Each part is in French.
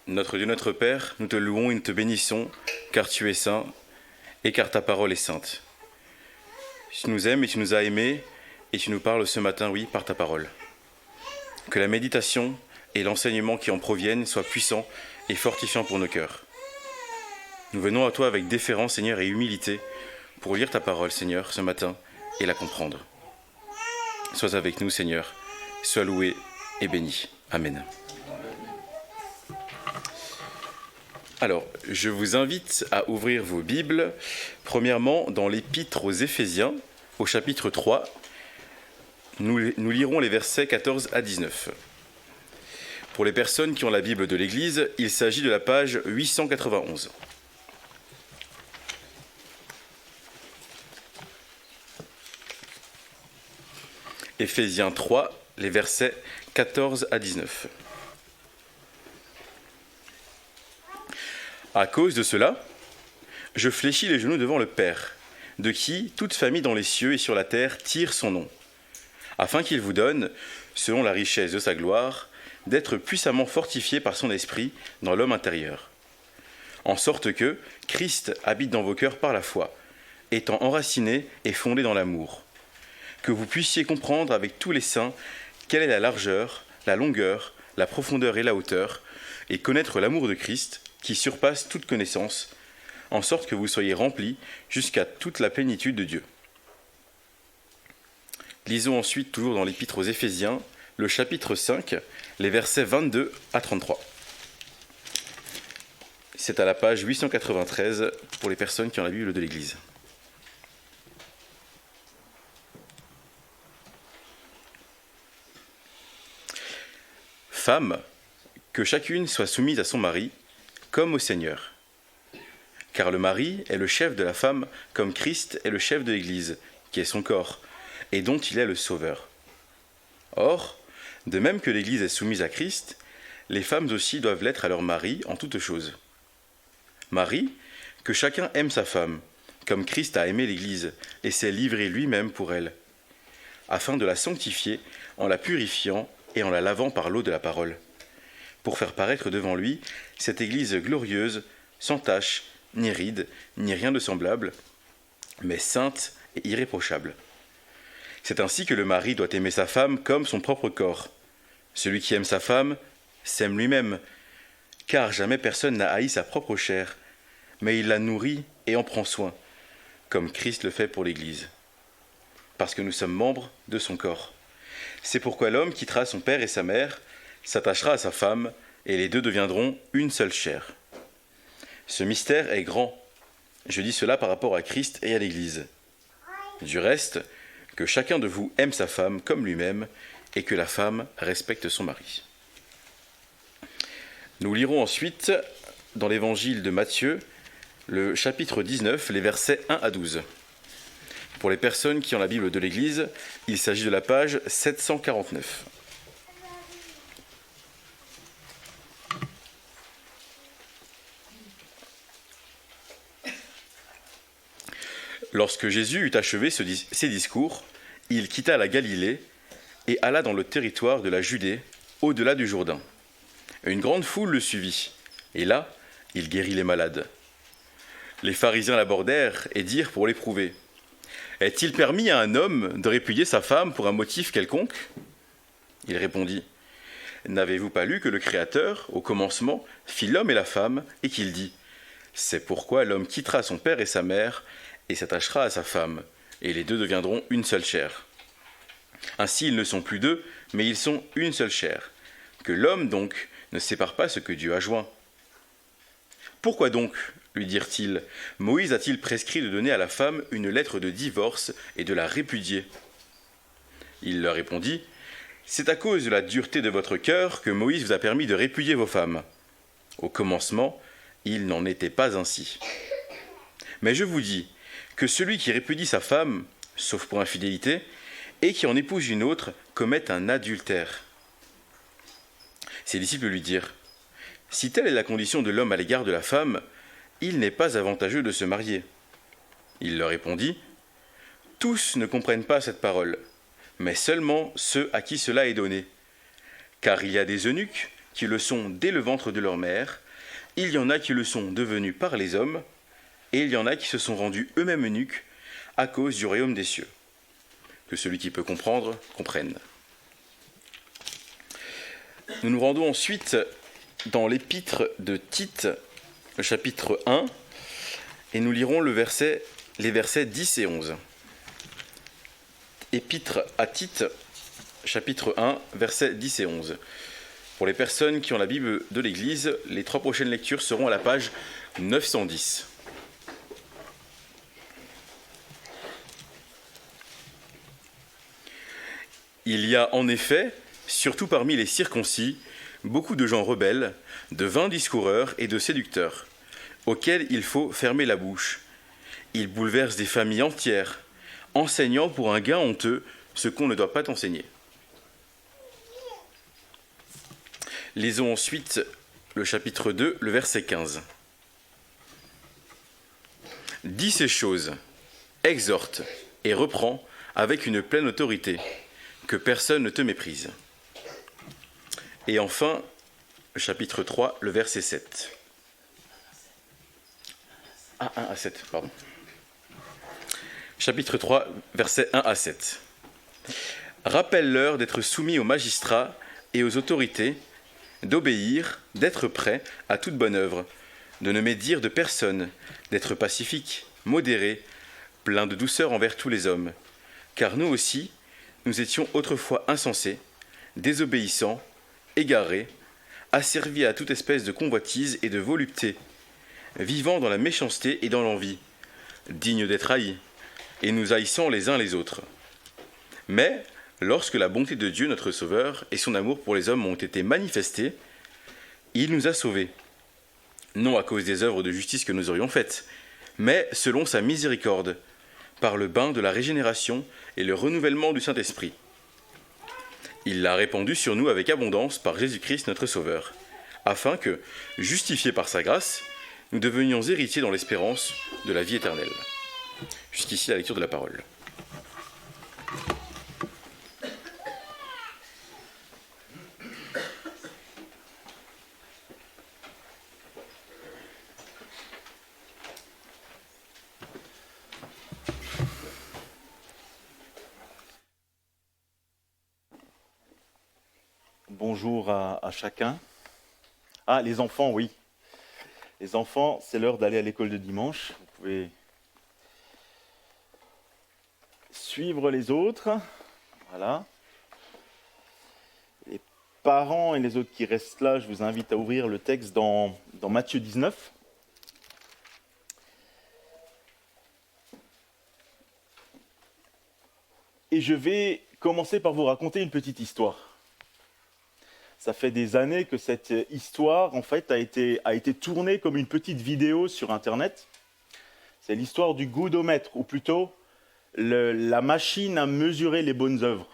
Notre Dieu, notre Père, nous te louons et nous te bénissons, car tu es saint et car ta parole est sainte. Tu nous aimes et tu nous as aimés et tu nous parles ce matin, oui, par ta parole. Que la méditation et l'enseignement qui en proviennent soient puissants et fortifiants pour nos cœurs. Nous venons à toi avec déférence, Seigneur, et humilité pour lire ta parole, Seigneur, ce matin et la comprendre. Sois avec nous, Seigneur. Sois loué et béni. Amen. Alors, je vous invite à ouvrir vos Bibles, premièrement dans l'Épître aux Éphésiens, au chapitre 3. Nous lirons les versets 14 à 19. Pour les personnes qui ont la Bible de l'Église, il s'agit de la page 891. Éphésiens 3, les versets 14 à 19. À cause de cela, je fléchis les genoux devant le Père, de qui toute famille dans les cieux et sur la terre tire son nom, afin qu'il vous donne, selon la richesse de sa gloire, d'être puissamment fortifié par son esprit dans l'homme intérieur, en sorte que Christ habite dans vos cœurs par la foi, étant enraciné et fondé dans l'amour, que vous puissiez comprendre avec tous les saints quelle est la largeur, la longueur, la profondeur et la hauteur, et connaître l'amour de Christ, qui surpasse toute connaissance, en sorte que vous soyez remplis jusqu'à toute la plénitude de Dieu. Lisons ensuite, toujours dans l'Épître aux Éphésiens, le chapitre 5, les versets 22 à 33. C'est à la page 893 pour les personnes qui ont la Bible de l'Église. Femmes, que chacune soit soumise à son mari, comme au Seigneur. Car le mari est le chef de la femme, comme Christ est le chef de l'Église, qui est son corps, et dont il est le sauveur. Or, de même que l'Église est soumise à Christ, les femmes aussi doivent l'être à leur mari en toutes choses. Mari, que chacun aime sa femme, comme Christ a aimé l'Église, et s'est livré lui-même pour elle, afin de la sanctifier en la purifiant et en la lavant par l'eau de la parole, pour faire paraître devant lui cette Église glorieuse, sans tache, ni ride, ni rien de semblable, mais sainte et irréprochable. C'est ainsi que le mari doit aimer sa femme comme son propre corps. Celui qui aime sa femme s'aime lui-même, car jamais personne n'a haï sa propre chair, mais il la nourrit et en prend soin, comme Christ le fait pour l'Église, parce que nous sommes membres de son corps. C'est pourquoi l'homme quittera son père et sa mère, s'attachera à sa femme, et les deux deviendront une seule chair. Ce mystère est grand. Je dis cela par rapport à Christ et à l'Église. Du reste, que chacun de vous aime sa femme comme lui-même, et que la femme respecte son mari. Nous lirons ensuite, dans l'Évangile de Matthieu, le chapitre 19, les versets 1 à 12. Pour les personnes qui ont la Bible de l'Église, il s'agit de la page 749. Lorsque Jésus eut achevé ses discours, il quitta la Galilée et alla dans le territoire de la Judée, au-delà du Jourdain. Une grande foule le suivit, et là, il guérit les malades. Les pharisiens l'abordèrent et dirent pour l'éprouver : « Est-il permis à un homme de répudier sa femme pour un motif quelconque ?» Il répondit : « N'avez-vous pas lu que le Créateur, au commencement, fit l'homme et la femme, et qu'il dit : c'est pourquoi l'homme quittera son père et sa mère, et s'attachera à sa femme, et les deux deviendront une seule chair. Ainsi ils ne sont plus deux, mais ils sont une seule chair. Que l'homme donc ne sépare pas ce que Dieu a joint. Pourquoi donc, lui dirent-ils, Moïse a-t-il prescrit de donner à la femme une lettre de divorce et de la répudier ? Il leur répondit : c'est à cause de la dureté de votre cœur que Moïse vous a permis de répudier vos femmes. Au commencement, il n'en était pas ainsi. Mais je vous dis que celui qui répudie sa femme, sauf pour infidélité, et qui en épouse une autre, commet un adultère. Ses disciples lui dirent : si telle est la condition de l'homme à l'égard de la femme, il n'est pas avantageux de se marier. Il leur répondit : tous ne comprennent pas cette parole, mais seulement ceux à qui cela est donné. Car il y a des eunuques qui le sont dès le ventre de leur mère, il y en a qui le sont devenus par les hommes, et il y en a qui se sont rendus eux-mêmes eunuques à cause du royaume des cieux. Que celui qui peut comprendre, comprenne. Nous nous rendons ensuite dans l'épître de Tite, le chapitre 1, et nous lirons les versets 10 et 11. Épître à Tite, chapitre 1, versets 10 et 11. Pour les personnes qui ont la Bible de l'Église, les 3 prochaines lectures seront à la page 910. Il y a en effet, surtout parmi les circoncis, beaucoup de gens rebelles, de vains discoureurs et de séducteurs, auxquels il faut fermer la bouche. Ils bouleversent des familles entières, enseignant pour un gain honteux ce qu'on ne doit pas enseigner. Lisons ensuite le chapitre 2, le verset 15. « Dis ces choses, exhorte et reprends avec une pleine autorité, que personne ne te méprise. » Et enfin, le chapitre 3, le verset 7. 1 à 7, pardon. Chapitre 3, versets 1 à 7. « Rappelle-leur d'être soumis aux magistrats et aux autorités, d'obéir, d'être prêts à toute bonne œuvre, de ne médire de personne, d'être pacifique, modéré, plein de douceur envers tous les hommes. Car nous aussi, nous étions autrefois insensés, désobéissants, égarés, asservis à toute espèce de convoitise et de volupté, vivant dans la méchanceté et dans l'envie, dignes d'être haïs, et nous haïssant les uns les autres. Mais, lorsque la bonté de Dieu notre Sauveur et son amour pour les hommes ont été manifestés, il nous a sauvés, non à cause des œuvres de justice que nous aurions faites, mais selon sa miséricorde, par le bain de la régénération et le renouvellement du Saint-Esprit. Il l'a répandu sur nous avec abondance par Jésus-Christ notre Sauveur, afin que, justifiés par sa grâce, nous devenions héritiers dans l'espérance de la vie éternelle. Jusqu'ici la lecture de la parole. Bonjour à chacun. Ah, les enfants, oui. Les enfants, c'est l'heure d'aller à l'école de dimanche. Vous pouvez suivre les autres. Voilà. Les parents et les autres qui restent là, je vous invite à ouvrir le texte dans Matthieu 19. Et je vais commencer par vous raconter une petite histoire. Ça fait des années que cette histoire, en fait, a été tournée comme une petite vidéo sur Internet. C'est l'histoire du goudomètre, ou plutôt la machine à mesurer les bonnes œuvres.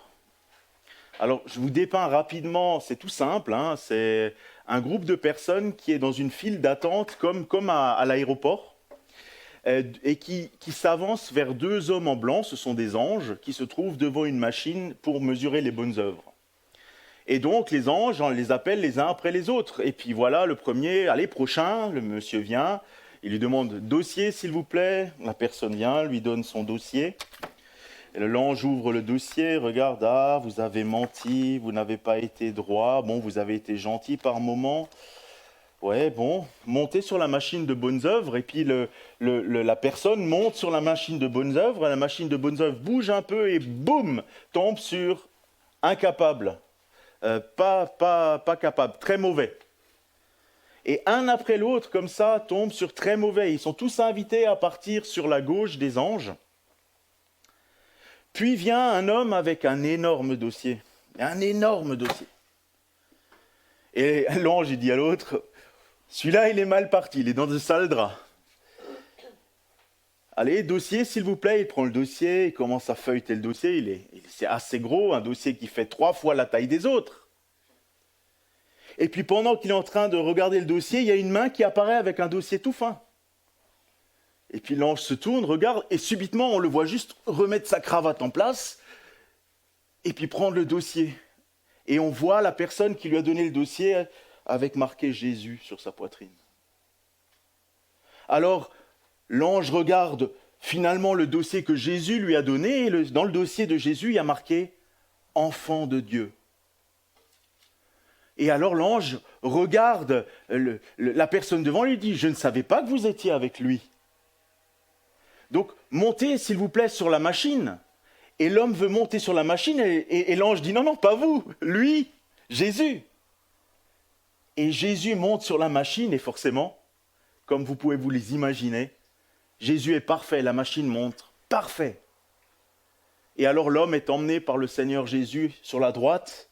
Alors, je vous dépeins rapidement, c'est tout simple, hein, c'est un groupe de personnes qui est dans une file d'attente, comme à l'aéroport, et qui s'avance vers 2 hommes en blanc, ce sont des anges, qui se trouvent devant une machine pour mesurer les bonnes œuvres. Et donc, les anges, on les appelle les uns après les autres. Et puis voilà, le premier, allez, prochain, le monsieur vient, il lui demande « dossier, s'il vous plaît ». La personne vient, lui donne son dossier. Et l'ange ouvre le dossier, regarde, ah, vous avez menti, vous n'avez pas été droit, bon, vous avez été gentil par moment. Ouais, bon, montez sur la machine de bonnes œuvres, et puis la personne monte sur la machine de bonnes œuvres, la machine de bonnes œuvres bouge un peu et boum, tombe sur incapable. Pas capable, très mauvais. Et un après l'autre, comme ça, tombe sur très mauvais. Ils sont tous invités à partir sur la gauche des anges. Puis vient un homme avec un énorme dossier. Un énorme dossier. Et l'ange, il dit à l'autre, celui-là, il est mal parti, il est dans de sales draps. Allez, dossier, s'il vous plaît. Il prend le dossier, il commence à feuilleter le dossier. C'est assez gros, un dossier qui fait 3 fois la taille des autres. Et puis pendant qu'il est en train de regarder le dossier, il y a une main qui apparaît avec un dossier tout fin. Et puis l'ange se tourne, regarde, et subitement on le voit juste remettre sa cravate en place, et puis prendre le dossier. Et on voit la personne qui lui a donné le dossier avec marqué Jésus sur sa poitrine. Alors, l'ange regarde finalement le dossier que Jésus lui a donné, et dans le dossier de Jésus, il y a marqué « Enfant de Dieu ». Et alors l'ange regarde la personne devant lui et dit « Je ne savais pas que vous étiez avec lui ». Donc, montez s'il vous plaît sur la machine. Et l'homme veut monter sur la machine et l'ange dit « Non, non, pas vous, lui, Jésus ». Et Jésus monte sur la machine et forcément, comme vous pouvez vous les imaginer, Jésus est parfait, la machine montre, parfait. Et alors l'homme est emmené par le Seigneur Jésus sur la droite.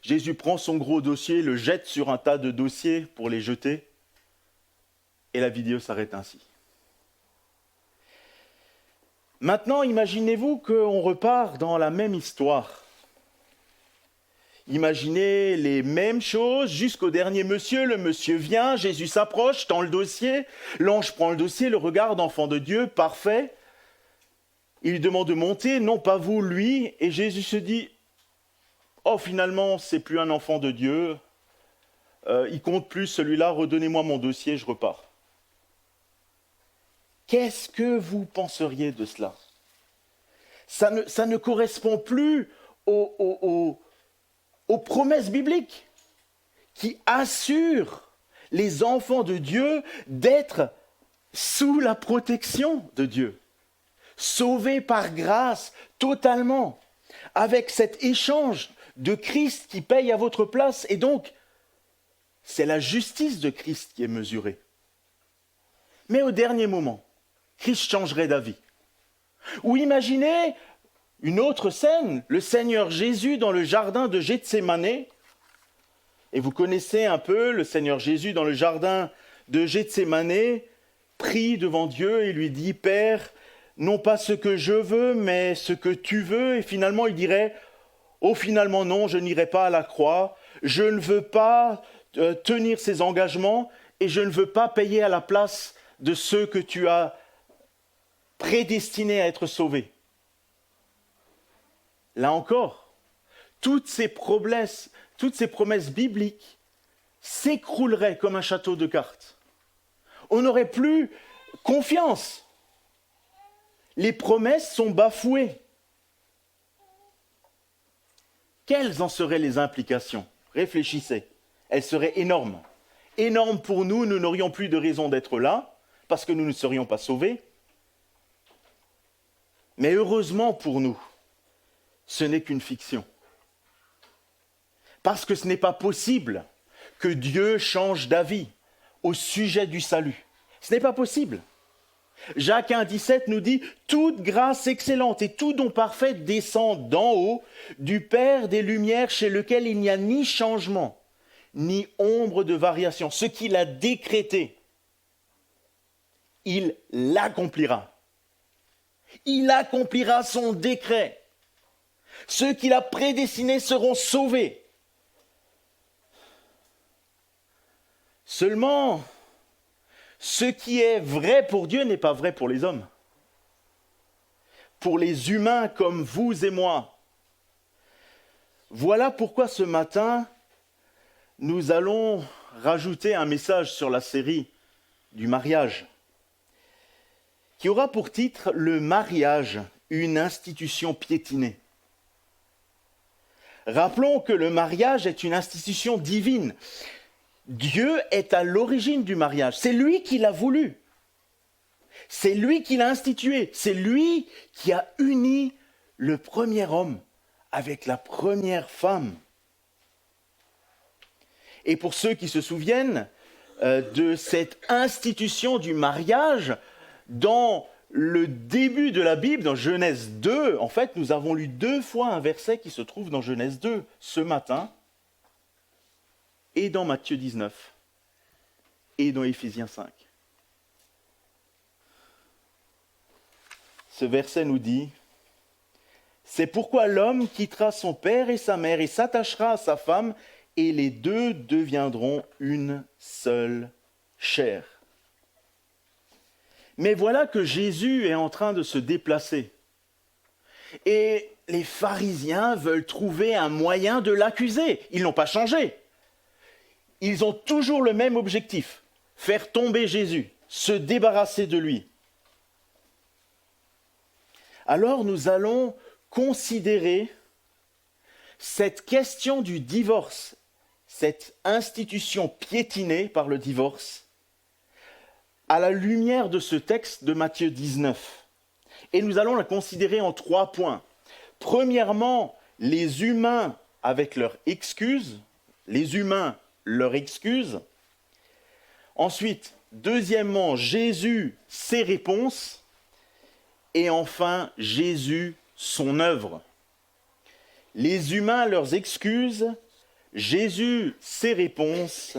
Jésus prend son gros dossier, le jette sur un tas de dossiers pour les jeter. Et la vidéo s'arrête ainsi. Maintenant, imaginez-vous qu'on repart dans la même histoire. Imaginez les mêmes choses jusqu'au dernier monsieur. Le monsieur vient, Jésus s'approche, tend le dossier. L'ange prend le dossier, le regarde, enfant de Dieu, parfait. Il lui demande de monter, non pas vous, lui. Et Jésus se dit, oh finalement, c'est plus un enfant de Dieu. Il compte plus celui-là, redonnez-moi mon dossier, je repars. Qu'est-ce que vous penseriez de cela ? Ça ne correspond plus aux promesses bibliques qui assurent les enfants de Dieu d'être sous la protection de Dieu, sauvés par grâce totalement, avec cet échange de Christ qui paye à votre place. Et donc, c'est la justice de Christ qui est mesurée. Mais au dernier moment, Christ changerait d'avis. Ou imaginez une autre scène, le Seigneur Jésus dans le jardin de Gethsémane. Et vous connaissez un peu le Seigneur Jésus dans le jardin de Gethsémane, prie devant Dieu et lui dit « Père, non pas ce que je veux, mais ce que tu veux. » Et finalement, il dirait « Oh, finalement non, je n'irai pas à la croix. Je ne veux pas tenir ces engagements et je ne veux pas payer à la place de ceux que tu as prédestinés à être sauvés. » Là encore, toutes ces promesses bibliques s'écrouleraient comme un château de cartes. On n'aurait plus confiance. Les promesses sont bafouées. Quelles en seraient les implications ? Réfléchissez. Elles seraient énormes. Énormes pour nous, nous n'aurions plus de raison d'être là, parce que nous ne serions pas sauvés. Mais heureusement pour nous, ce n'est qu'une fiction. Parce que ce n'est pas possible que Dieu change d'avis au sujet du salut. Ce n'est pas possible. Jacques 1,17 nous dit « Toute grâce excellente et tout don parfait descend d'en haut, du Père des Lumières, chez lequel il n'y a ni changement, ni ombre de variation. Ce qu'il a décrété, il l'accomplira. Il accomplira son décret. Ceux qu'il a prédestinés seront sauvés. Seulement, ce qui est vrai pour Dieu n'est pas vrai pour les hommes. Pour les humains comme vous et moi. Voilà pourquoi ce matin, nous allons rajouter un message sur la série du mariage, qui aura pour titre « Le mariage, une institution piétinée ». Rappelons que le mariage est une institution divine. Dieu est à l'origine du mariage. C'est lui qui l'a voulu. C'est lui qui l'a institué. C'est lui qui a uni le premier homme avec la première femme. Et pour ceux qui se souviennent de cette institution du mariage, dans le début de la Bible, dans Genèse 2, en fait, nous avons lu 2 fois un verset qui se trouve dans Genèse 2 ce matin, et dans Matthieu 19, et dans Éphésiens 5. Ce verset nous dit « C'est pourquoi l'homme quittera son père et sa mère et s'attachera à sa femme, et les deux deviendront une seule chair. » Mais voilà que Jésus est en train de se déplacer. Et les pharisiens veulent trouver un moyen de l'accuser. Ils n'ont pas changé. ils ont toujours le même objectif, faire tomber Jésus, se débarrasser de lui. Alors nous allons considérer cette question du divorce, cette institution piétinée par le divorce, à la lumière de ce texte de Matthieu 19. Et nous allons la considérer en 3 points. Premièrement, les humains avec leurs excuses, les humains leur excuse. Ensuite, deuxièmement, Jésus, ses réponses. Et enfin, Jésus, son œuvre. Les humains, leurs excuses. Jésus, ses réponses.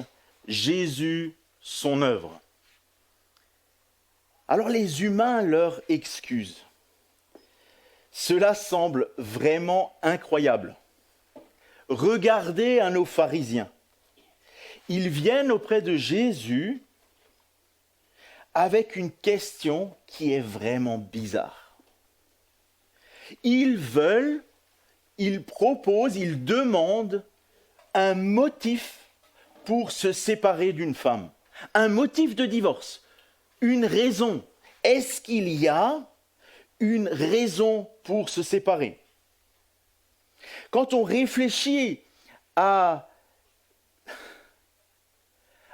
Jésus, son œuvre. Alors les humains, leurs excuses. Cela semble vraiment incroyable. Regardez à nos pharisiens. Ils viennent auprès de Jésus avec une question qui est vraiment bizarre. Ils proposent, ils demandent un motif pour se séparer d'une femme. Un motif de divorce, une raison. Est-ce qu'il y a une raison pour se séparer? Quand on réfléchit à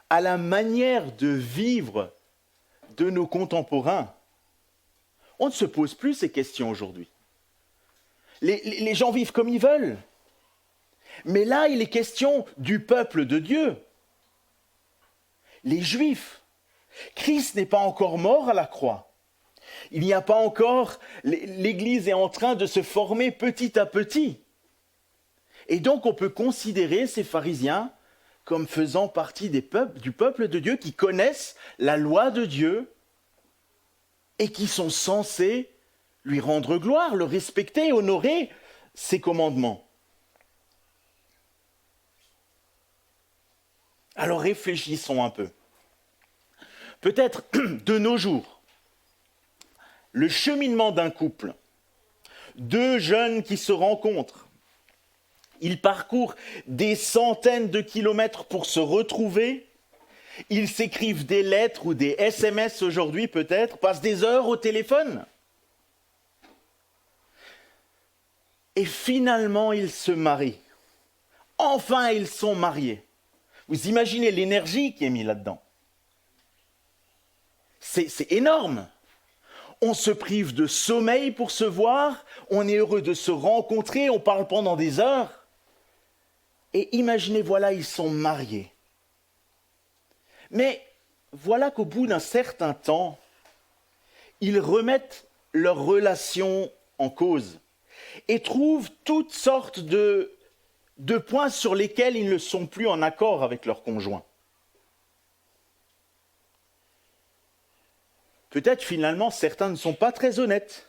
la manière de vivre de nos contemporains, on ne se pose plus ces questions aujourd'hui. Les gens vivent comme ils veulent. Mais là, il est question du peuple de Dieu. Les Juifs. Christ n'est pas encore mort à la croix. Il n'y a pas encore... L'Église est en train de se former petit à petit. Et donc, on peut considérer ces pharisiens comme faisant partie du peuple de Dieu qui connaissent la loi de Dieu et qui sont censés lui rendre gloire, le respecter, honorer ses commandements. Alors réfléchissons un peu. Peut-être de nos jours, le cheminement d'un couple, 2 jeunes qui se rencontrent, ils parcourent des centaines de kilomètres pour se retrouver, ils s'écrivent des lettres ou des SMS aujourd'hui peut-être, passent des heures au téléphone. Et finalement, ils se marient. Enfin, ils sont mariés. Vous imaginez l'énergie qui est mise là-dedans. C'est énorme. On se prive de sommeil pour se voir, on est heureux de se rencontrer, on parle pendant des heures. Et imaginez, voilà, ils sont mariés. Mais voilà qu'au bout d'un certain temps, ils remettent leur relation en cause et trouvent toutes sortes de points sur lesquels ils ne sont plus en accord avec leur conjoint. Peut-être finalement certains ne sont pas très honnêtes.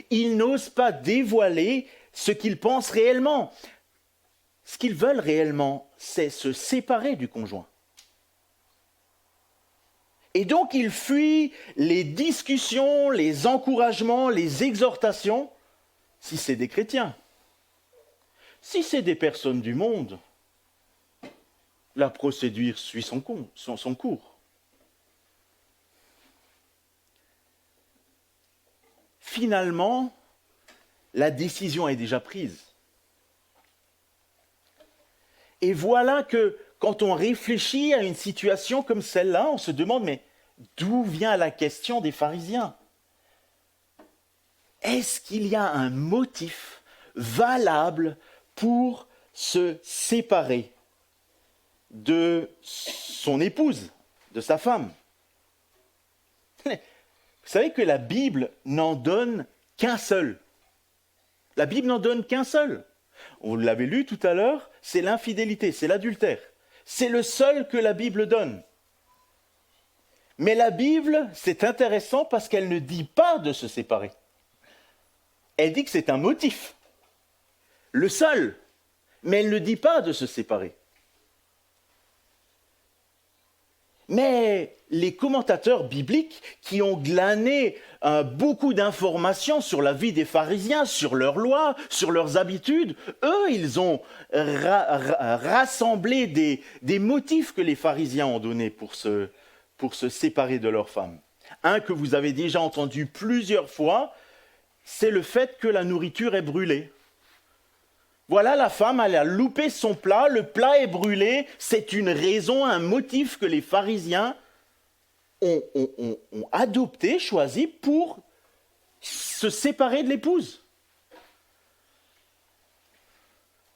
Ils n'osent pas dévoiler ce qu'ils pensent réellement. Ce qu'ils veulent réellement, c'est se séparer du conjoint. Et donc ils fuient les discussions, les encouragements, les exhortations, si c'est des chrétiens. Si c'est des personnes du monde, la procédure suit son cours. Finalement, la décision est déjà prise. Et voilà que quand on réfléchit à une situation comme celle-là, on se demande, mais d'où vient la question des pharisiens? Est-ce qu'il y a un motif valable pour se séparer de son épouse, de sa femme? Vous savez que la Bible n'en donne qu'un seul. La Bible n'en donne qu'un seul. On l'avait lu tout à l'heure, c'est l'infidélité, c'est l'adultère. C'est le seul que la Bible donne. Mais la Bible, c'est intéressant parce qu'elle ne dit pas de se séparer. Elle dit que c'est un motif. Le seul. Mais elle ne dit pas de se séparer. Mais les commentateurs bibliques qui ont glané beaucoup d'informations sur la vie des pharisiens, sur leurs lois, sur leurs habitudes, eux, ils ont rassemblé des motifs que les pharisiens ont donnés pour se séparer de leurs femmes. Un que vous avez déjà entendu plusieurs fois, c'est le fait que la nourriture est brûlée. Voilà, la femme, elle a loupé son plat, le plat est brûlé, c'est une raison, un motif que les pharisiens ont adopté, choisi pour se séparer de l'épouse.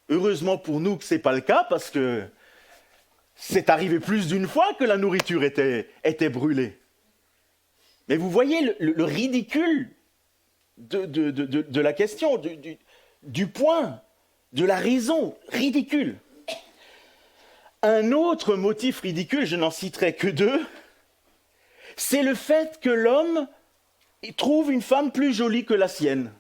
Heureusement pour nous que ce n'est pas le cas, parce que c'est arrivé plus d'une fois que la nourriture était brûlée. Mais vous voyez le ridicule de la question, du point, de la raison ridicule. Un autre motif ridicule, je n'en citerai que deux, c'est le fait que l'homme trouve une femme plus jolie que la sienne.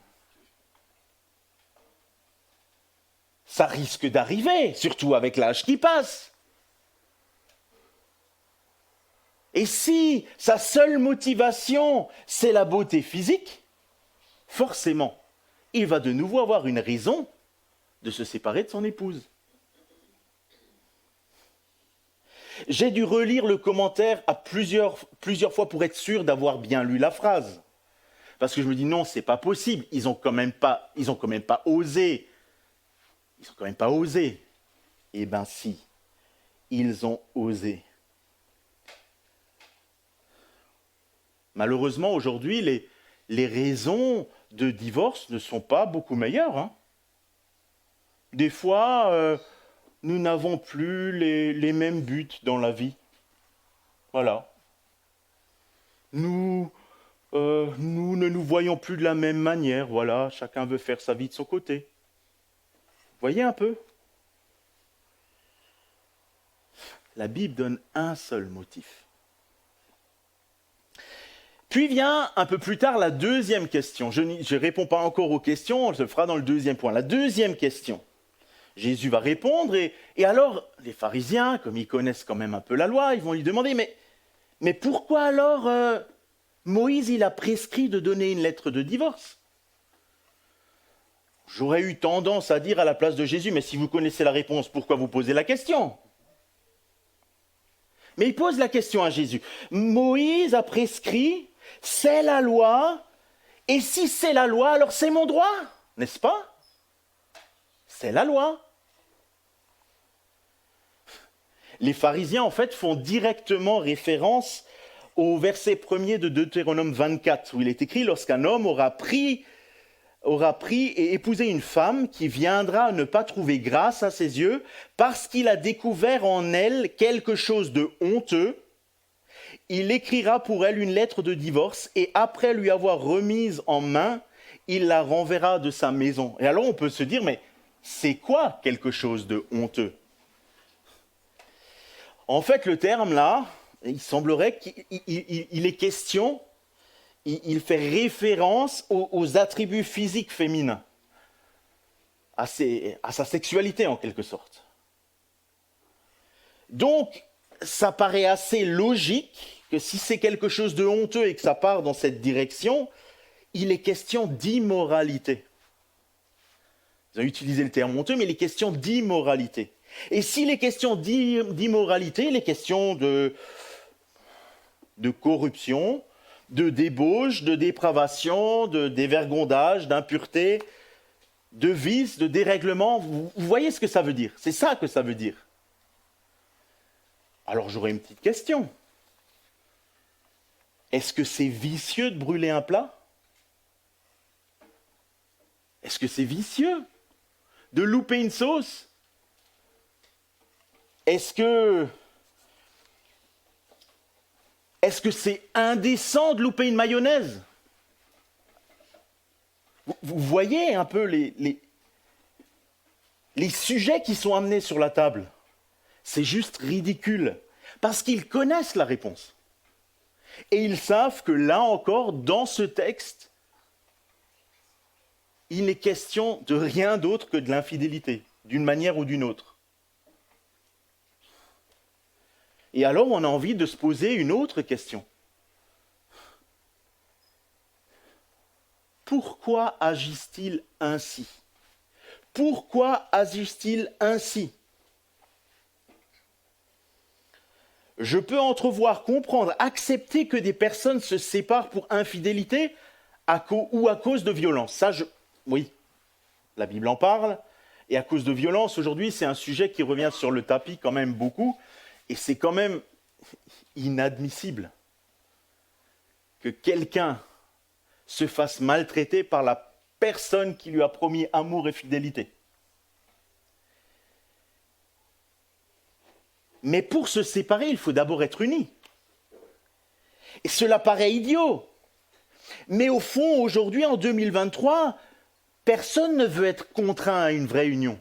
Ça risque d'arriver, surtout avec l'âge qui passe. Et si sa seule motivation, c'est la beauté physique, forcément, il va de nouveau avoir une raison de se séparer de son épouse. J'ai dû relire le commentaire à plusieurs fois pour être sûr d'avoir bien lu la phrase. Parce que je me dis non, c'est pas possible. Ils ont quand même pas osé. Eh bien si, ils ont osé. Malheureusement, aujourd'hui, les raisons de divorce ne sont pas beaucoup meilleures. Hein. Des fois, nous n'avons plus les mêmes buts dans la vie. Voilà. Nous ne nous voyons plus de la même manière. Voilà, chacun veut faire sa vie de son côté. Vous voyez un peu ? La Bible donne un seul motif. Puis vient un peu plus tard la deuxième question. Je ne réponds pas encore aux questions, on se fera dans le deuxième point. La deuxième question. Jésus va répondre et alors les pharisiens, comme ils connaissent quand même un peu la loi, ils vont lui demander mais pourquoi alors Moïse il a prescrit de donner une lettre de divorce ? J'aurais eu tendance à dire à la place de Jésus, mais si vous connaissez la réponse, pourquoi vous posez la question ? Mais il pose la question à Jésus. Moïse a prescrit, c'est la loi, et si c'est la loi, alors c'est mon droit, n'est-ce pas ? C'est la loi. Les pharisiens, en fait, font directement référence au verset 1er de Deutéronome 24, où il est écrit « Lorsqu'un homme aura pris et épousé une femme qui viendra ne pas trouver grâce à ses yeux parce qu'il a découvert en elle quelque chose de honteux, il écrira pour elle une lettre de divorce et après lui avoir remise en main, il la renverra de sa maison. » Et alors on peut se dire, mais c'est quoi quelque chose de honteux ? En fait, le terme là, il semblerait qu'il est question, il fait référence aux attributs physiques féminins, à sa sexualité en quelque sorte. Donc, ça paraît assez logique que si c'est quelque chose de honteux et que ça part dans cette direction, il est question d'immoralité. Vous avez utilisé le terme honteux, mais il est question d'immoralité. Et s'il est question d'immoralité, il est question de corruption, de débauche, de dépravation, de dévergondage, d'impureté, de vice, de dérèglement. Vous voyez ce que ça veut dire ? C'est ça que ça veut dire. Alors j'aurais une petite question. Est-ce que c'est vicieux de brûler un plat ? Est-ce que c'est vicieux de louper une sauce ? Est-ce que c'est indécent de louper une mayonnaise ? Vous voyez un peu les sujets qui sont amenés sur la table. C'est juste ridicule, parce qu'ils connaissent la réponse. Et ils savent que là encore, dans ce texte, il n'est question de rien d'autre que de l'infidélité, d'une manière ou d'une autre. Et alors on a envie de se poser une autre question. Pourquoi agissent-ils ainsi? Pourquoi agissent-ils ainsi? Je peux entrevoir, comprendre, accepter que des personnes se séparent pour infidélité ou à cause de violence. Oui, la Bible en parle. Et à cause de violence, aujourd'hui, c'est un sujet qui revient sur le tapis quand même beaucoup. Et c'est quand même inadmissible que quelqu'un se fasse maltraiter par la personne qui lui a promis amour et fidélité. Mais pour se séparer, il faut d'abord être unis. Et cela paraît idiot. Mais au fond, aujourd'hui, en 2023, personne ne veut être contraint à une vraie union.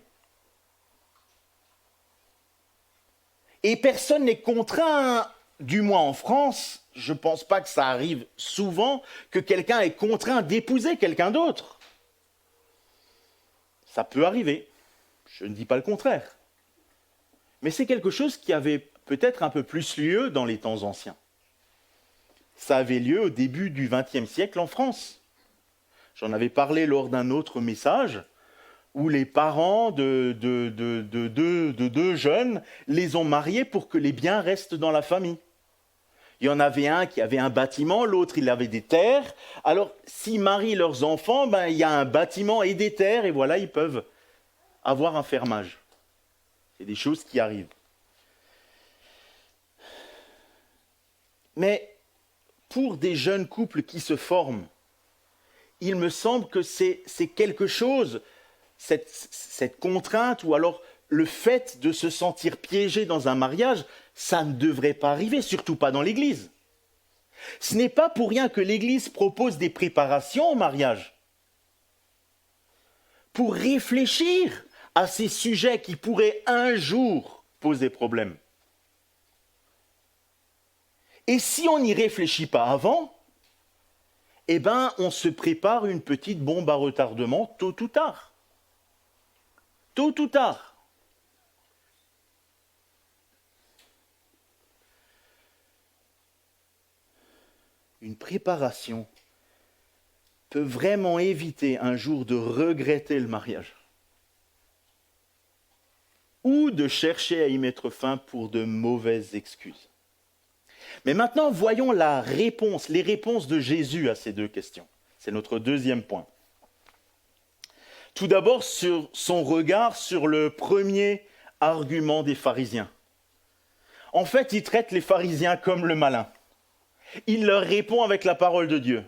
Et personne n'est contraint, du moins en France, je ne pense pas que ça arrive souvent, que quelqu'un est contraint d'épouser quelqu'un d'autre. Ça peut arriver, je ne dis pas le contraire. Mais c'est quelque chose qui avait peut-être un peu plus lieu dans les temps anciens. Ça avait lieu au début du XXe siècle en France. J'en avais parlé lors d'un autre message, où les parents de deux jeunes les ont mariés pour que les biens restent dans la famille. Il y en avait un qui avait un bâtiment, l'autre il avait des terres. Alors, s'ils marient leurs enfants, il y a un bâtiment et des terres, et voilà, ils peuvent avoir un fermage. C'est des choses qui arrivent. Mais pour des jeunes couples qui se forment, il me semble que c'est quelque chose, cette contrainte, ou alors le fait de se sentir piégé dans un mariage, ça ne devrait pas arriver, surtout pas dans l'Église. Ce n'est pas pour rien que l'Église propose des préparations au mariage, pour réfléchir à ces sujets qui pourraient un jour poser problème. Et si on n'y réfléchit pas avant, on se prépare une petite bombe à retardement tôt ou tard. Tôt ou tard. Une préparation peut vraiment éviter un jour de regretter le mariage ou de chercher à y mettre fin pour de mauvaises excuses. Mais maintenant, voyons les réponses de Jésus à ces deux questions. C'est notre deuxième point. Tout d'abord, sur son regard sur le premier argument des pharisiens. En fait, il traite les pharisiens comme le malin. Il leur répond avec la parole de Dieu.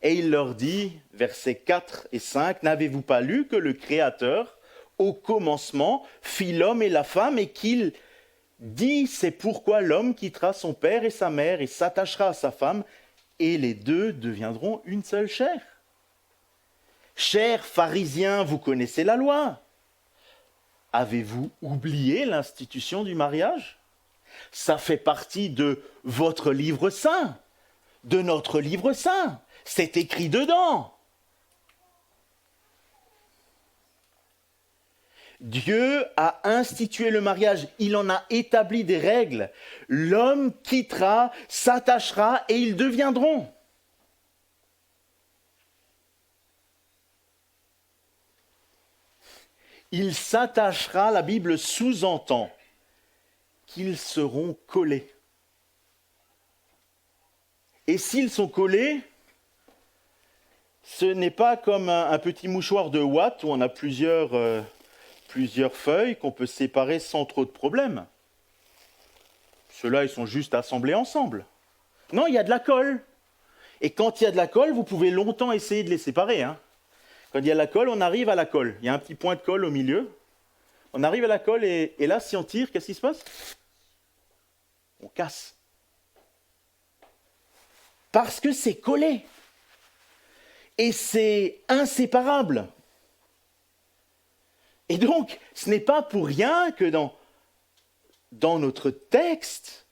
Et il leur dit, versets 4 et 5, « N'avez-vous pas lu que le Créateur, au commencement, fit l'homme et la femme et qu'il dit, c'est pourquoi l'homme quittera son père et sa mère et s'attachera à sa femme et les deux deviendront une seule chair. Chers pharisiens, vous connaissez la loi. Avez-vous oublié l'institution du mariage ? Ça fait partie de votre livre saint, de notre livre saint. C'est écrit dedans. Dieu a institué le mariage, il en a établi des règles. L'homme quittera, s'attachera et ils deviendront. Il s'attachera, la Bible sous-entend qu'ils seront collés. Et s'ils sont collés, ce n'est pas comme un petit mouchoir de Watt où on a plusieurs feuilles qu'on peut séparer sans trop de problèmes. Ceux-là, ils sont juste assemblés ensemble. Non, il y a de la colle. Et quand il y a de la colle, vous pouvez longtemps essayer de les séparer. Quand il y a de la colle, on arrive à la colle. Il y a un petit point de colle au milieu. On arrive à la colle et là, si on tire, qu'est-ce qui se passe ? On casse. Parce que c'est collé. Et c'est inséparable. Et donc, ce n'est pas pour rien que dans notre texte,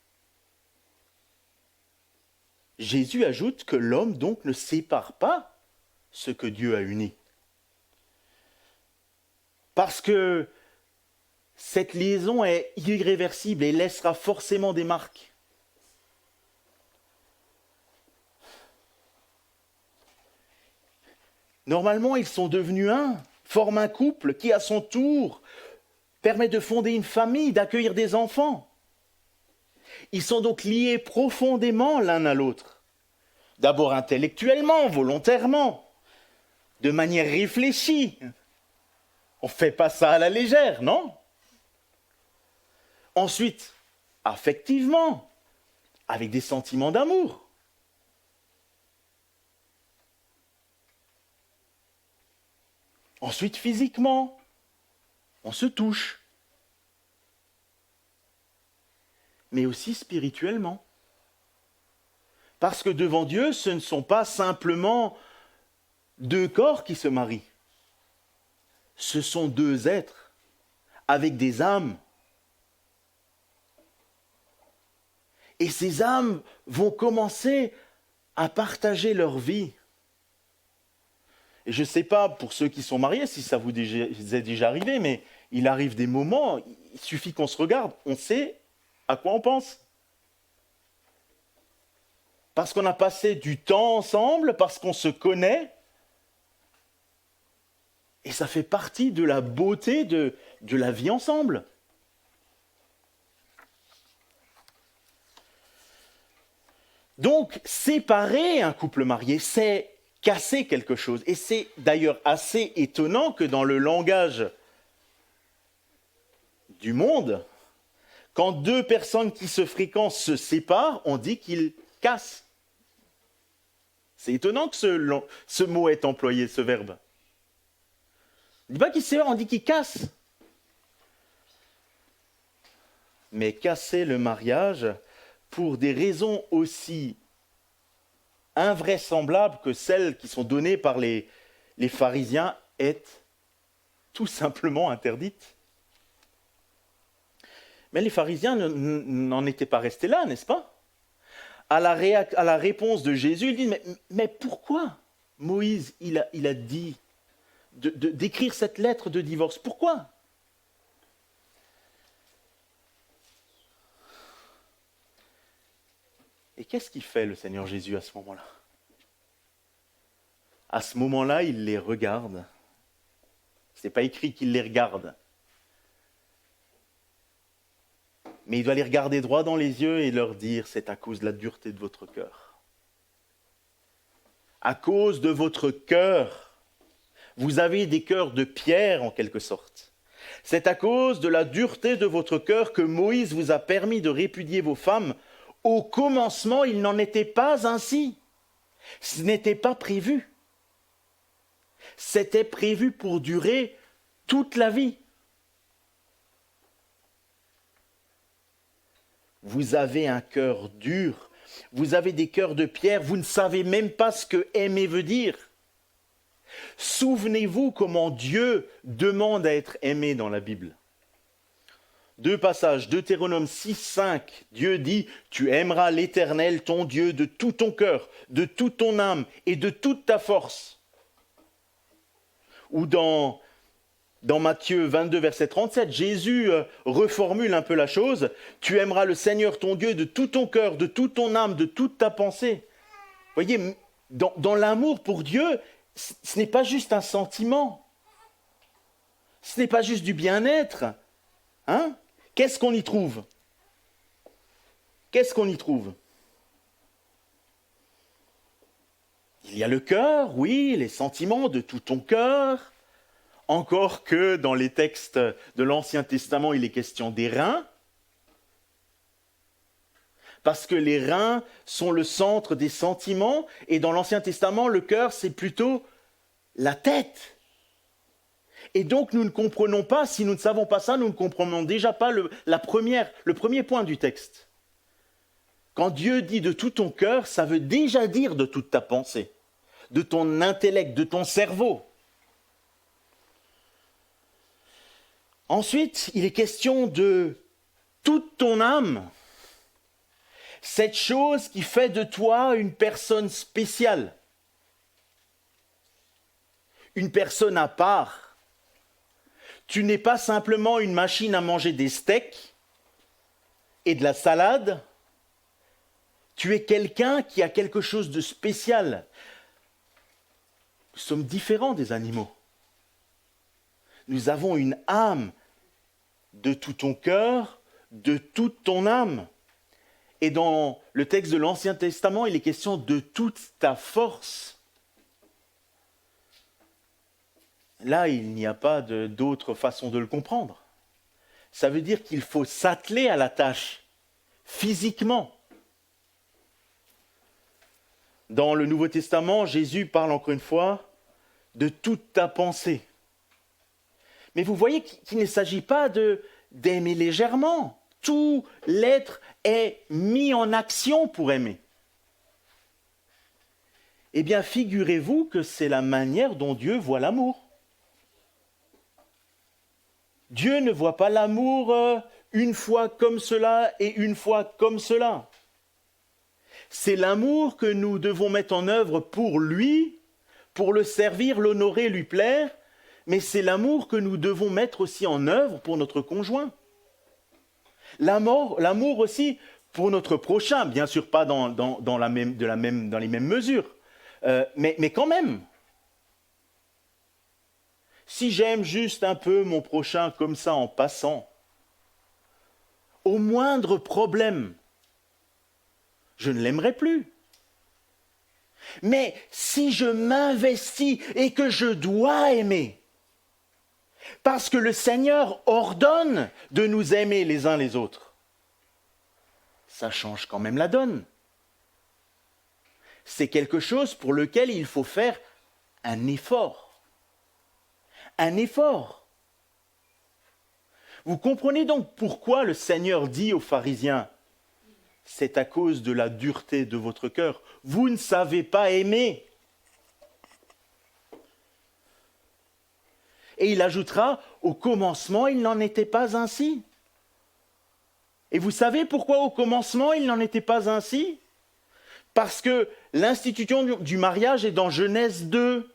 Jésus ajoute que l'homme donc ne sépare pas ce que Dieu a uni. Parce que cette liaison est irréversible et laissera forcément des marques. Normalement, ils sont devenus un, forment un couple qui, à son tour, permet de fonder une famille, d'accueillir des enfants. Ils sont donc liés profondément l'un à l'autre. D'abord intellectuellement, volontairement, de manière réfléchie. On ne fait pas ça à la légère, non? Ensuite, affectivement, avec des sentiments d'amour. Ensuite, physiquement, on se touche. Mais aussi spirituellement. Parce que devant Dieu, ce ne sont pas simplement deux corps qui se marient. Ce sont deux êtres avec des âmes. Et ces âmes vont commencer à partager leur vie. Et je ne sais pas, pour ceux qui sont mariés, si ça vous est déjà arrivé, mais il arrive des moments, il suffit qu'on se regarde, on sait à quoi on pense. Parce qu'on a passé du temps ensemble, parce qu'on se connaît. Et ça fait partie de la beauté de la vie ensemble. Donc, séparer un couple marié, c'est casser quelque chose. Et c'est d'ailleurs assez étonnant que dans le langage du monde, quand deux personnes qui se fréquentent se séparent, on dit qu'ils cassent. C'est étonnant que ce mot est employé, ce verbe. On ne dit pas qu'ils se séparent, on dit qu'ils cassent. Mais casser le mariage, pour des raisons aussi invraisemblables que celles qui sont données par les pharisiens, est tout simplement interdite. Mais les pharisiens n'en étaient pas restés là, n'est-ce pas? À la réponse de Jésus, ils disent, mais pourquoi Moïse il a dit d'écrire cette lettre de divorce? Pourquoi? Et qu'est-ce qu'il fait le Seigneur Jésus à ce moment-là? À ce moment-là, il les regarde. Ce n'est pas écrit qu'il les regarde. Mais il doit les regarder droit dans les yeux et leur dire, c'est à cause de la dureté de votre cœur. À cause de votre cœur. Vous avez des cœurs de pierre en quelque sorte. C'est à cause de la dureté de votre cœur que Moïse vous a permis de répudier vos femmes. Au commencement, il n'en était pas ainsi. Ce n'était pas prévu. C'était prévu pour durer toute la vie. Vous avez un cœur dur, vous avez des cœurs de pierre, vous ne savez même pas ce que aimer veut dire. Souvenez-vous comment Dieu demande à être aimé dans la Bible. Deux passages, Deutéronome 6, 5, Dieu dit « Tu aimeras l'Éternel, ton Dieu, de tout ton cœur, de toute ton âme et de toute ta force. » Ou dans Matthieu 22, verset 37, Jésus reformule un peu la chose. « Tu aimeras le Seigneur, ton Dieu, de tout ton cœur, de toute ton âme, de toute ta pensée. » Vous voyez, dans l'amour pour Dieu, ce n'est pas juste un sentiment. Ce n'est pas juste du bien-être. Hein? Qu'est-ce qu'on y trouve? Qu'est-ce qu'on y trouve? Il y a le cœur, oui, les sentiments de tout ton cœur. Encore que dans les textes de l'Ancien Testament, il est question des reins. Parce que les reins sont le centre des sentiments. Et dans l'Ancien Testament, le cœur, c'est plutôt la tête. Et donc, nous ne comprenons pas, si nous ne savons pas ça, nous ne comprenons déjà pas le premier point du texte. Quand Dieu dit de tout ton cœur, ça veut déjà dire de toute ta pensée, de ton intellect, de ton cerveau. Ensuite, il est question de toute ton âme, cette chose qui fait de toi une personne spéciale, une personne à part. Tu n'es pas simplement une machine à manger des steaks et de la salade. Tu es quelqu'un qui a quelque chose de spécial. Nous sommes différents des animaux. Nous avons une âme de tout ton cœur, de toute ton âme. Et dans le texte de l'Ancien Testament, il est question de toute ta force. Là, il n'y a pas d'autre façon de le comprendre. Ça veut dire qu'il faut s'atteler à la tâche, physiquement. Dans le Nouveau Testament, Jésus parle encore une fois de toute ta pensée. Mais vous voyez qu'il ne s'agit pas d'aimer légèrement. Tout l'être est mis en action pour aimer. Eh bien, figurez-vous que c'est la manière dont Dieu voit l'amour. Dieu ne voit pas l'amour une fois comme cela et une fois comme cela. C'est l'amour que nous devons mettre en œuvre pour lui, pour le servir, l'honorer, lui plaire, mais c'est l'amour que nous devons mettre aussi en œuvre pour notre conjoint. L'amour aussi pour notre prochain, bien sûr pas dans les mêmes mesures, mais quand même. Si j'aime juste un peu mon prochain comme ça en passant, au moindre problème, je ne l'aimerai plus. Mais si je m'investis et que je dois aimer, parce que le Seigneur ordonne de nous aimer les uns les autres, ça change quand même la donne. C'est quelque chose pour lequel il faut faire un effort. Un effort. Vous comprenez donc pourquoi le Seigneur dit aux pharisiens, c'est à cause de la dureté de votre cœur. Vous ne savez pas aimer. Et il ajoutera, au commencement, il n'en était pas ainsi. Et vous savez pourquoi au commencement, il n'en était pas ainsi? Parce que l'institution du mariage est dans Genèse 2.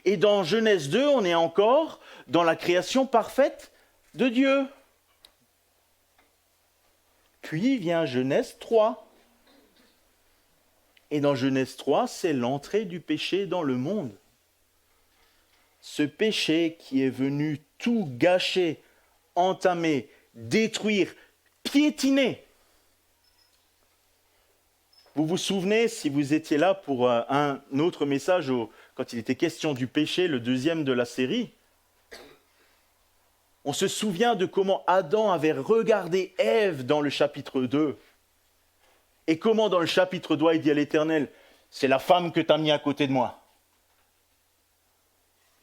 Et dans Genèse 2, on est encore dans la création parfaite de Dieu. Puis vient Genèse 3. Et dans Genèse 3, c'est l'entrée du péché dans le monde. Ce péché qui est venu tout gâcher, entamer, détruire, piétiner. Vous vous souvenez, si vous étiez là pour un autre message, quand il était question du péché, le deuxième de la série, on se souvient de comment Adam avait regardé Ève dans le chapitre 2. Et comment dans le chapitre 2, il dit à l'Éternel, c'est la femme que tu as mis à côté de moi.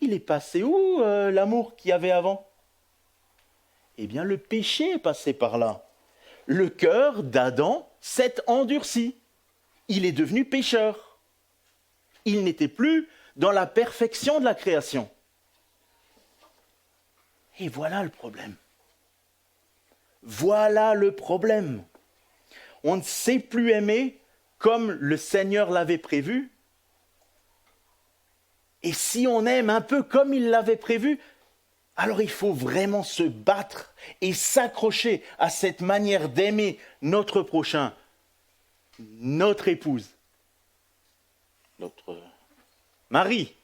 Il est passé où l'amour qu'il y avait avant? Eh bien, le péché est passé par là. Le cœur d'Adam s'est endurci. Il est devenu pécheur. Il n'était plus dans la perfection de la création. Et voilà le problème. Voilà le problème. On ne sait plus aimer comme le Seigneur l'avait prévu. Et si on aime un peu comme il l'avait prévu, alors il faut vraiment se battre et s'accrocher à cette manière d'aimer notre prochain, notre épouse, notre mari,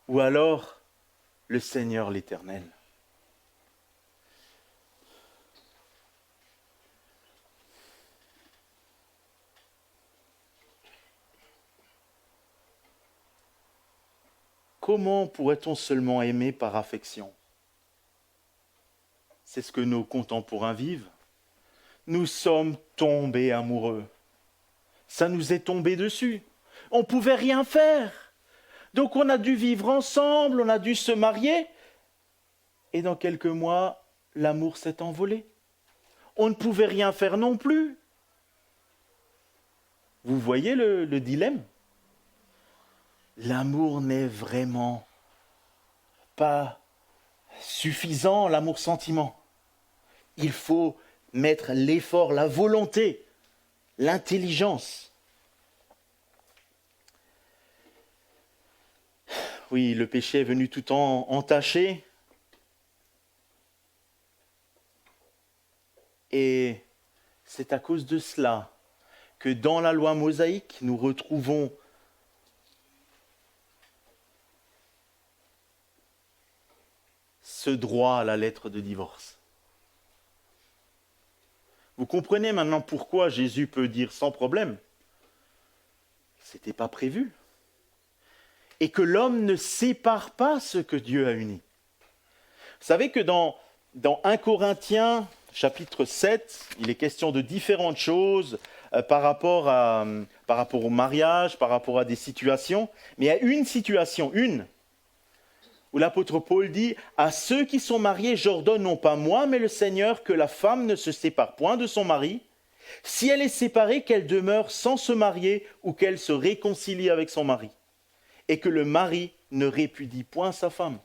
ou alors le Seigneur l'Éternel. Comment pourrait-on seulement aimer par affection? C'est ce que nos contemporains vivent. Nous sommes tombés amoureux. Ça nous est tombé dessus. On ne pouvait rien faire. Donc on a dû vivre ensemble, on a dû se marier. Et dans quelques mois, l'amour s'est envolé. On ne pouvait rien faire non plus. Vous voyez le dilemme? L'amour n'est vraiment pas suffisant, l'amour-sentiment. Il faut mettre l'effort, la volonté, l'intelligence. Oui, le péché est venu tout entacher, c'est à cause de cela que dans la loi mosaïque, nous retrouvons ce droit à la lettre de divorce. Vous comprenez maintenant pourquoi Jésus peut dire sans problème, ce n'était pas prévu. Et que l'homme ne sépare pas ce que Dieu a uni. Vous savez que dans 1 Corinthiens, chapitre 7, il est question de différentes choses par rapport au mariage, par rapport à des situations. Mais il y a une situation, où l'apôtre Paul dit « À ceux qui sont mariés, j'ordonne non pas moi, mais le Seigneur, que la femme ne se sépare point de son mari. Si elle est séparée, qu'elle demeure sans se marier ou qu'elle se réconcilie avec son mari. Et que le mari ne répudie point sa femme. »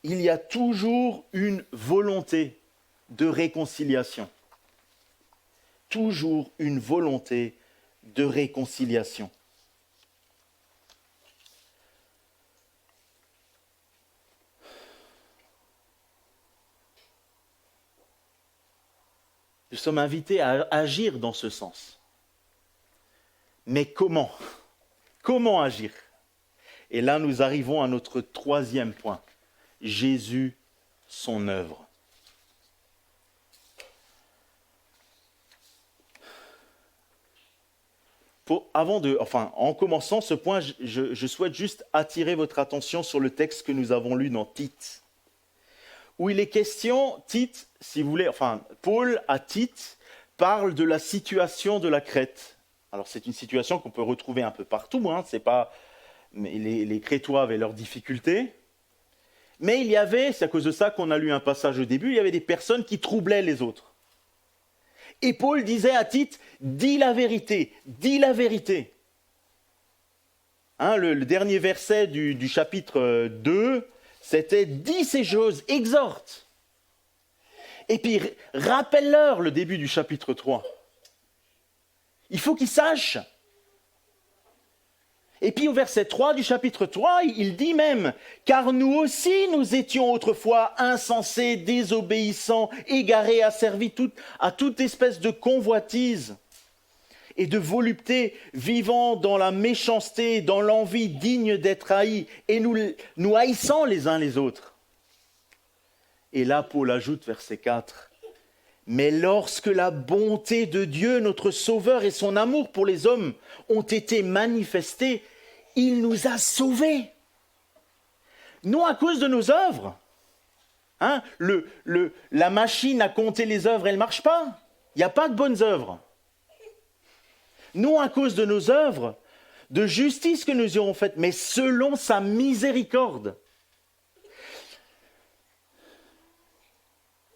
Il y a toujours une volonté de réconciliation. Toujours une volonté de réconciliation. Nous sommes invités à agir dans ce sens. Mais comment ? Comment agir ? Et là, nous arrivons à notre troisième point. Jésus, son œuvre. En commençant ce point, je souhaite juste attirer votre attention sur le texte que nous avons lu dans Tite, où il est question, Paul à Tite parle de la situation de la Crète. Alors c'est une situation qu'on peut retrouver un peu partout, mais les Crétois avaient leurs difficultés. Mais c'est à cause de ça qu'on a lu un passage au début, il y avait des personnes qui troublaient les autres. Et Paul disait à Tite, dis la vérité, dis la vérité. Le dernier verset du chapitre 2, c'était « Dis ces choses, exhorte ». Et puis, rappelle-leur le début du chapitre 3. Il faut qu'ils sachent. Et puis au verset 3 du chapitre 3, il dit même « Car nous aussi, nous étions autrefois insensés, désobéissants, égarés, asservis à toute espèce de convoitise et de volupté, vivant dans la méchanceté, dans l'envie digne d'être haïs, et nous haïssant les uns les autres. » Et là, Paul ajoute, verset 4, « Mais lorsque la bonté de Dieu, notre Sauveur, et son amour pour les hommes ont été manifestés, il nous a sauvés. » Non à cause de nos œuvres. La machine à compter les œuvres, elle ne marche pas. Il n'y a pas de bonnes œuvres. Non à cause de nos œuvres, de justice que nous aurons faite, mais selon sa miséricorde.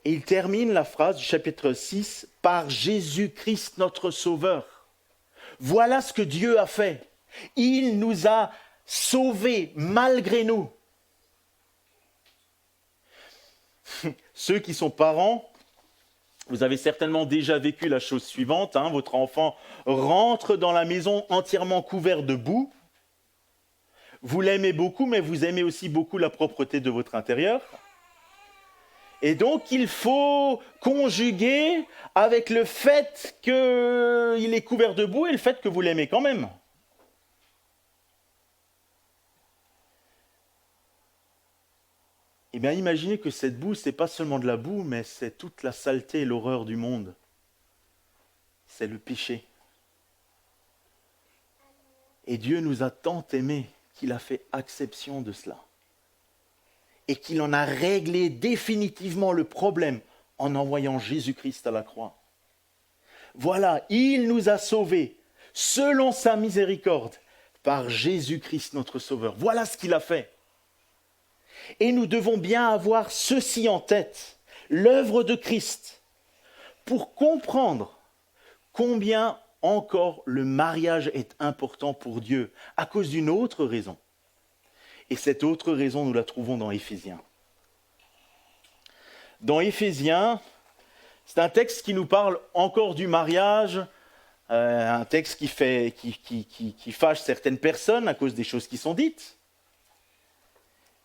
Et il termine la phrase du chapitre 6 « Par Jésus-Christ notre Sauveur ». Voilà ce que Dieu a fait. Il nous a sauvés malgré nous. Ceux qui sont parents, vous avez certainement déjà vécu la chose suivante. Votre enfant rentre dans la maison entièrement couvert de boue. Vous l'aimez beaucoup, mais vous aimez aussi beaucoup la propreté de votre intérieur. Et donc, il faut conjuguer avec le fait qu'il est couvert de boue et le fait que vous l'aimez quand même. Eh bien, imaginez que cette boue, ce n'est pas seulement de la boue, mais c'est toute la saleté et l'horreur du monde. C'est le péché. Et Dieu nous a tant aimés qu'il a fait acception de cela. Et qu'il en a réglé définitivement le problème en envoyant Jésus-Christ à la croix. Voilà, il nous a sauvés selon sa miséricorde par Jésus-Christ notre Sauveur. Voilà ce qu'il a fait. Et nous devons bien avoir ceci en tête, l'œuvre de Christ, pour comprendre combien encore le mariage est important pour Dieu, à cause d'une autre raison. Et cette autre raison, nous la trouvons dans Éphésiens. Dans Éphésiens, c'est un texte qui nous parle encore du mariage, un texte qui fâche certaines personnes à cause des choses qui sont dites.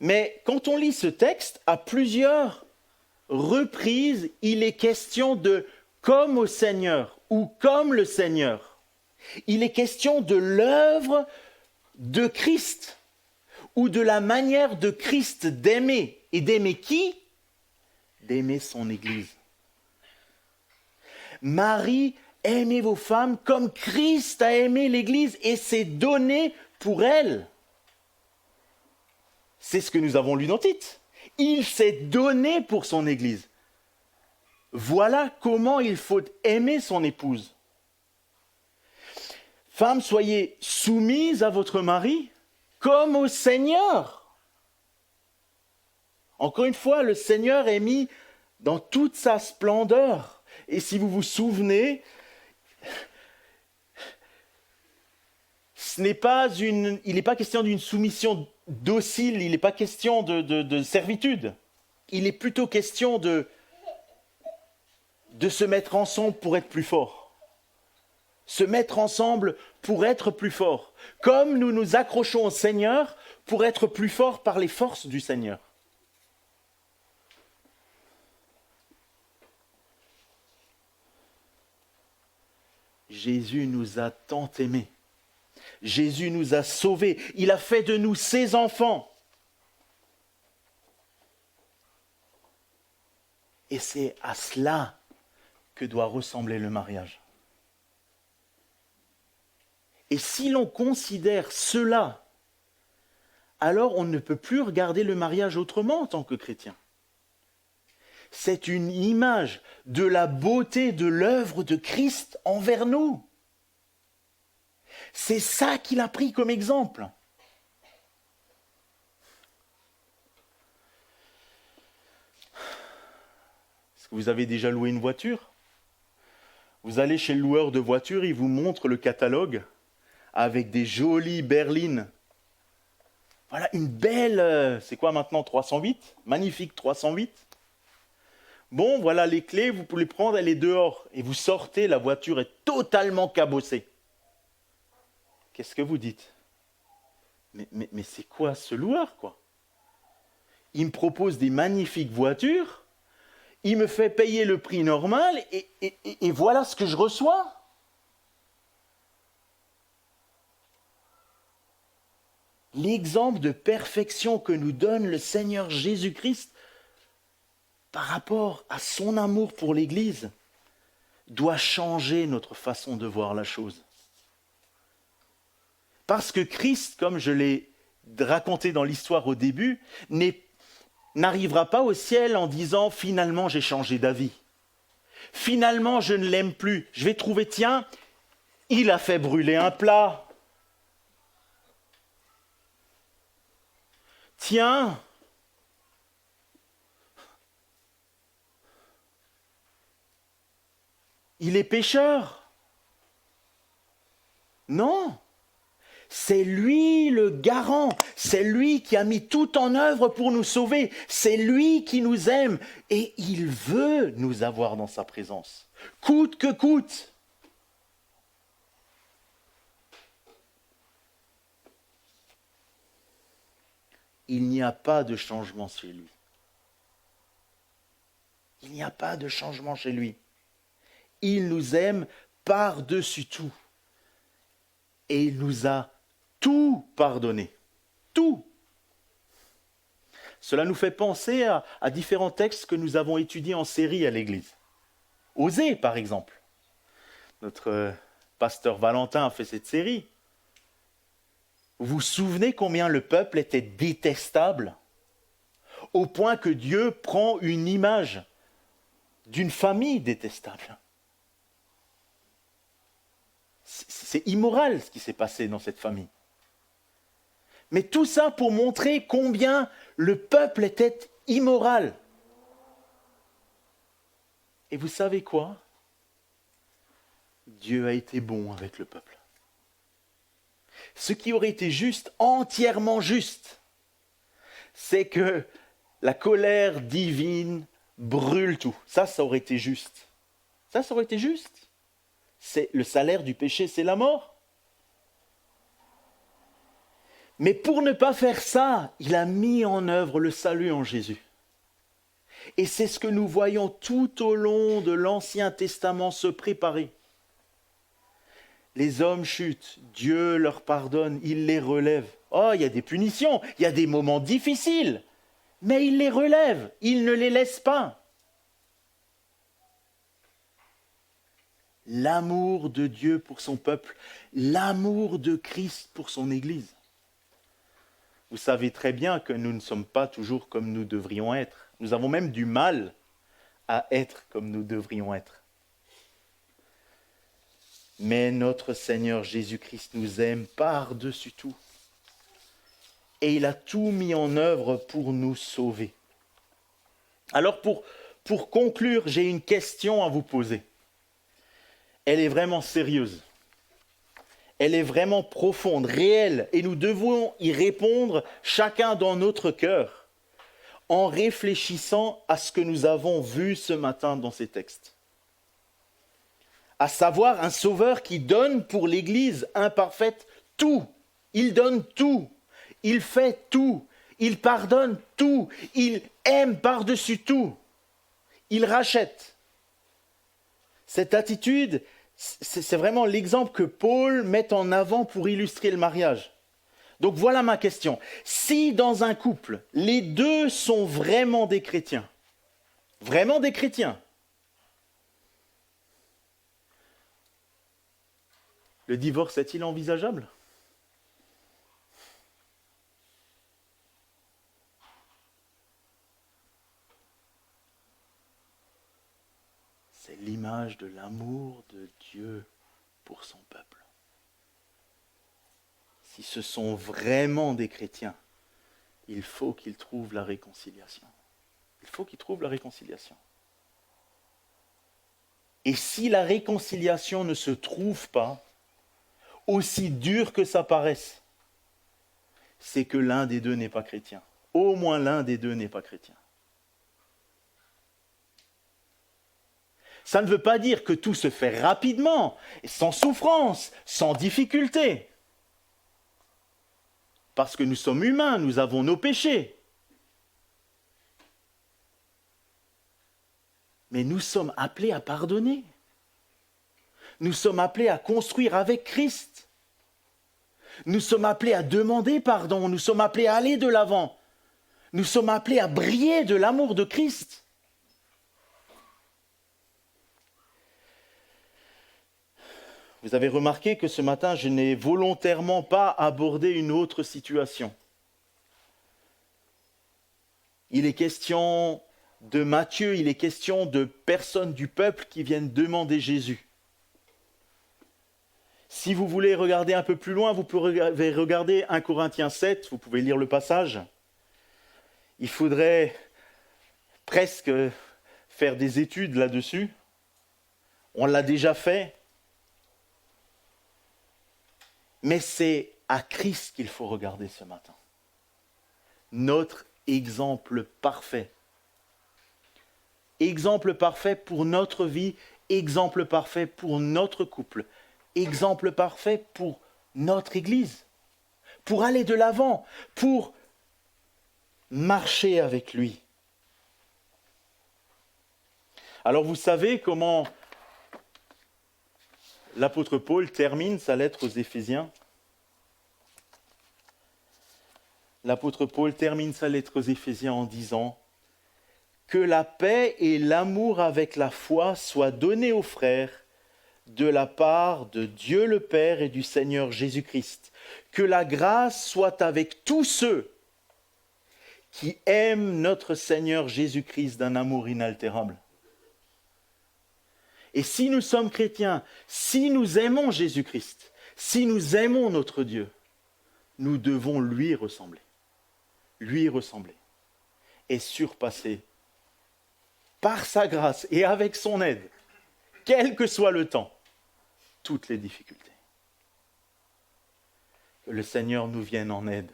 Mais quand on lit ce texte, à plusieurs reprises, il est question de comme au Seigneur ou comme le Seigneur. Il est question de l'œuvre de Christ ou de la manière de Christ d'aimer. Et d'aimer qui? D'aimer son Église. Marie, aimez vos femmes comme Christ a aimé l'Église et s'est donné pour elle. C'est ce que nous avons lu dans Tite. Il s'est donné pour son Église. Voilà comment il faut aimer son épouse. Femmes, soyez soumises à votre mari comme au Seigneur. Encore une fois, le Seigneur est mis dans toute sa splendeur. Et si vous vous souvenez, il n'est pas question d'une soumission docile, il n'est pas question de servitude. Il est plutôt question de se mettre ensemble pour être plus fort. Se mettre ensemble pour être plus fort. Comme nous nous accrochons au Seigneur pour être plus forts par les forces du Seigneur. Jésus nous a tant aimés. Jésus nous a sauvés. Il a fait de nous ses enfants. Et c'est à cela que doit ressembler le mariage. Et si l'on considère cela, alors on ne peut plus regarder le mariage autrement en tant que chrétien. C'est une image de la beauté de l'œuvre de Christ envers nous. C'est ça qu'il a pris comme exemple. Est-ce que vous avez déjà loué une voiture? Vous allez chez le loueur de voitures, il vous montre le catalogue avec des jolies berlines. Voilà, une belle, c'est quoi maintenant, 308? Magnifique 308. Bon, voilà les clés, vous pouvez les prendre, elle est dehors. Et vous sortez, la voiture est totalement cabossée. Qu'est-ce que vous dites? Mais c'est quoi ce loueur, quoi? Il me propose des magnifiques voitures, il me fait payer le prix normal, et voilà ce que je reçois. L'exemple de perfection que nous donne le Seigneur Jésus-Christ par rapport à son amour pour l'Église doit changer notre façon de voir la chose. Parce que Christ, comme je l'ai raconté dans l'histoire au début, n'arrivera pas au ciel en disant « finalement j'ai changé d'avis ». Finalement je ne l'aime plus. Je vais trouver, tiens, il a fait brûler un plat. Tiens, il est pécheur. Non, c'est lui le garant, c'est lui qui a mis tout en œuvre pour nous sauver, c'est lui qui nous aime et il veut nous avoir dans sa présence, coûte que coûte. Il n'y a pas de changement chez lui. Il n'y a pas de changement chez lui. Il nous aime par-dessus tout. Et il nous a tout pardonné. Tout. Cela nous fait penser à différents textes que nous avons étudiés en série à l'Église. Osée, par exemple. Notre pasteur Valentin a fait cette série. Vous vous souvenez combien le peuple était détestable, au point que Dieu prend une image d'une famille détestable. C'est immoral ce qui s'est passé dans cette famille. Mais tout ça pour montrer combien le peuple était immoral. Et vous savez quoi? Dieu a été bon avec le peuple. Ce qui aurait été juste, entièrement juste, c'est que la colère divine brûle tout. Ça aurait été juste. Ça aurait été juste. C'est le salaire du péché, c'est la mort. Mais pour ne pas faire ça, il a mis en œuvre le salut en Jésus. Et c'est ce que nous voyons tout au long de l'Ancien Testament se préparer. Les hommes chutent, Dieu leur pardonne, il les relève. Oh, il y a des punitions, il y a des moments difficiles, mais il les relève, il ne les laisse pas. L'amour de Dieu pour son peuple, l'amour de Christ pour son Église. Vous savez très bien que nous ne sommes pas toujours comme nous devrions être. Nous avons même du mal à être comme nous devrions être. Mais notre Seigneur Jésus-Christ nous aime par-dessus tout. Et il a tout mis en œuvre pour nous sauver. Alors pour conclure, j'ai une question à vous poser. Elle est vraiment sérieuse. Elle est vraiment profonde, réelle, et nous devons y répondre chacun dans notre cœur, en réfléchissant à ce que nous avons vu ce matin dans ces textes. À savoir un sauveur qui donne pour l'Église imparfaite tout. Il donne tout. Il fait tout. Il pardonne tout. Il aime par-dessus tout. Il rachète. Cette attitude, c'est vraiment l'exemple que Paul met en avant pour illustrer le mariage. Donc voilà ma question. Si dans un couple, les deux sont vraiment des chrétiens, le divorce est-il envisageable ? C'est l'image de l'amour de Dieu pour son peuple. Si ce sont vraiment des chrétiens, il faut qu'ils trouvent la réconciliation. Il faut qu'ils trouvent la réconciliation. Et si la réconciliation ne se trouve pas, aussi dur que ça paraisse, c'est que l'un des deux n'est pas chrétien. Au moins l'un des deux n'est pas chrétien. Ça ne veut pas dire que tout se fait rapidement, sans souffrance, sans difficulté. Parce que nous sommes humains, nous avons nos péchés. Mais nous sommes appelés à pardonner. Nous sommes appelés à construire avec Christ. Nous sommes appelés à demander pardon. Nous sommes appelés à aller de l'avant. Nous sommes appelés à briller de l'amour de Christ. Vous avez remarqué que ce matin, je n'ai volontairement pas abordé une autre situation. Il est question de Matthieu, il est question de personnes du peuple qui viennent demander Jésus. Si vous voulez regarder un peu plus loin, vous pouvez regarder 1 Corinthiens 7, vous pouvez lire le passage. Il faudrait presque faire des études là-dessus. On l'a déjà fait. Mais c'est à Christ qu'il faut regarder ce matin. Notre exemple parfait. Exemple parfait pour notre vie, exemple parfait pour notre couple, exemple parfait pour notre Église, pour aller de l'avant, pour marcher avec lui. Alors vous savez comment l'apôtre Paul termine sa lettre aux Éphésiens. L'apôtre Paul termine sa lettre aux Éphésiens en disant « Que la paix et l'amour avec la foi soient donnés aux frères de la part de Dieu le Père et du Seigneur Jésus-Christ. Que la grâce soit avec tous ceux qui aiment notre Seigneur Jésus-Christ d'un amour inaltérable. » Et si nous sommes chrétiens, si nous aimons Jésus-Christ, si nous aimons notre Dieu, nous devons lui ressembler et surpasser par sa grâce et avec son aide, quel que soit le temps, toutes les difficultés. Que le Seigneur nous vienne en aide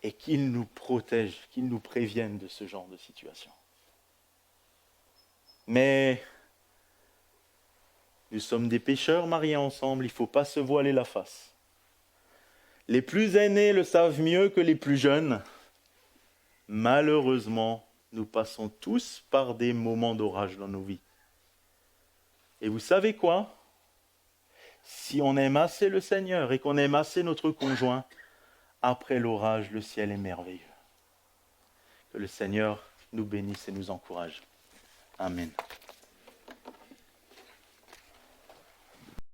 et qu'il nous protège, qu'il nous prévienne de ce genre de situation. Mais nous sommes des pécheurs mariés ensemble, il ne faut pas se voiler la face. Les plus aînés le savent mieux que les plus jeunes. Malheureusement, nous passons tous par des moments d'orage dans nos vies. Et vous savez quoi? Si on aime assez le Seigneur et qu'on aime assez notre conjoint, après l'orage, le ciel est merveilleux. Que le Seigneur nous bénisse et nous encourage. Amen.